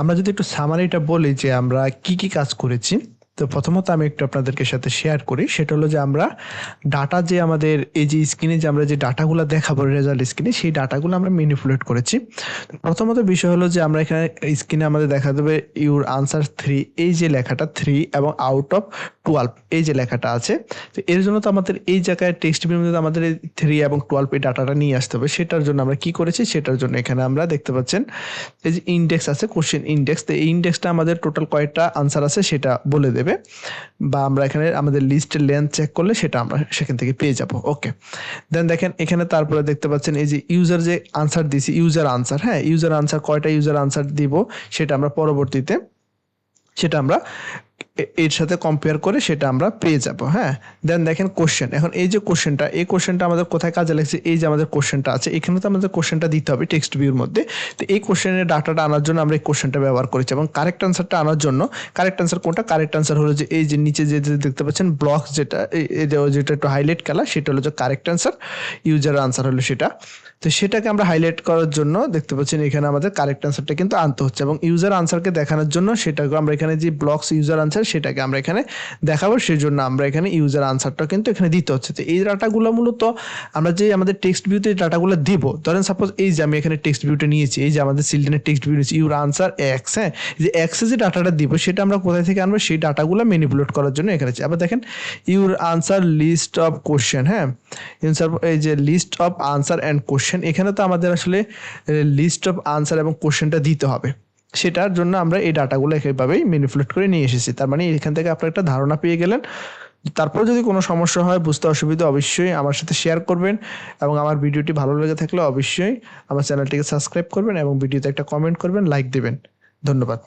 আমরা যদি একটু সামারিটা বলি যে আমরা কি কাজ করেছি। তো প্রথমত আমি একটু আপনাদেরকে সাথে শেয়ার করি, সেটা হলো যে আমরা ডাটা যে আমাদের এই যে স্ক্রিনে যে আমরা যে ডাটাগুলো দেখাবো রেজাল্ট স্ক্রিনে, সেই ডাটাগুলো আমরা ম্যানিপুলেট করেছি। প্রথমত বিষয় হলো যে আমরা এখানে স্ক্রিনে আমাদের দেখা দেবে ইউর আনসার 3, এই যে লেখাটা 3 এবং আউট অফ 12 এই যে লেখাটা আছে। তো এর জন্য তো আমাদের এই জায়গায় টেক্সট ভিউর মধ্যে আমাদের 3 এবং 12 এই ডাটাটা নিয়ে আসতে হবে। সেটার জন্য আমরা কি করেছি, সেটার জন্য এখানে আমরা দেখতে পাচ্ছেন এই যে ইন্ডেক্স আছে, কোশ্চেন ইন্ডেক্স। তো এই ইন্ডেক্সটা আমাদের টোটাল কয়টা আনসার আছে সেটা বলে দেবে, বা আমরা এখানে আমাদের লিস্টের লেন্থ চেক করলে সেটা আমরা সেখান থেকে পেয়ে যাব। ওকে, দেন দেখেন এখানে তারপরে দেখতে পাচ্ছেন এই যে ইউজার যে আনসার দিছি, ইউজার আনসার, হ্যাঁ ইউজার আনসার কয়টা ইউজার আনসার দিব সেটা আমরা পরবর্তীতে সেটা আমরা এর সাথে কম্পেয়ার করে সেটা আমরা পেয়ে যাব। হ্যাঁ, দেন দেখেন কোশ্চেন। এখন এই যে কোশ্চেনটা, এই কোশ্চেনটা আমাদের কোথায় কাজে লাগছে, এই যে আমাদের কোশ্চেনটা আছে এখানে, তো আমাদের কোশ্চেনটা দিতে হবে টেক্সট ভিউর মধ্যে। তো এই কোশ্চেনের ডাটাটা আনার জন্য আমরা এই কোশ্চেনটা ব্যবহার করেছি, এবং কারেক্ট আনসারটা আনার জন্য, কারেক্ট আনসার কোনটা, কারেক্ট আনসার হলো যে এই যে নিচে যে দেখতে পাচ্ছেন ব্লকস, যেটা যেটা একটু হাইলাইট কালার, সেটা হলো যে কারেক্ট আনসার। ইউজার আনসার হলো সেটা। তো সেটাকে আমরা হাইলাইট করার জন্য দেখতে পাচ্ছেন এখানে আমাদের কারেক্ট আনসারটা কিন্তু আনতে হচ্ছে, এবং ইউজার আনসারকে দেখানোর জন্য সেটাকে আমরা এখানে যে ব্লকস ইউজার আনসার সেটাকে আমরা এখানে দেখাবো, সেই জন্য আমরা এখানে ইউজার আনসারটা কিন্তু এখানে দিতে হচ্ছে। তো এই ডাটাগুলো মূলত আমরা যে আমাদের টেক্সট ভিউতে ডাটাগুলো দিব, ধরেন সাপোজ এই যে আমি এখানে টেক্সট ভিউটা নিয়েছি, এই যে আমাদের চিলড্রেনের টেক্সট ভিউ নিয়েছি ইউর আনসার এক্স। হ্যাঁ, যে এক্সে যে ডাটাটা দিব সেটা আমরা কোথায় থেকে আনবো, সেই ডাটাগুলো ম্যানিপুলেট করার জন্য এখানে। আবার দেখেন your answer list of question, হ্যাঁ এই যে list of answer and question, এখানে তো আমাদের আসলে লিস্ট অফ আনসার এবং কোশ্চেনটা দিতে হবে। সেটার জন্য আমরা এই ডাটাগুলো এইভাবেই ম্যানিপুলেট করে নিয়ে এসেছি। তার মানে এখান থেকে আপনারা একটা ধারণা পেয়ে গেলেন। তারপর যদি কোনো সমস্যা হয়, বুঝতে অসুবিধা, অবশ্যই আমার সাথে শেয়ার করবেন, এবং আমার ভিডিওটি ভালো লেগে থাকলে অবশ্যই আমার চ্যানেলটিকে সাবস্ক্রাইব করবেন এবং ভিডিওতে একটা কমেন্ট করবেন, লাইক দেবেন। ধন্যবাদ।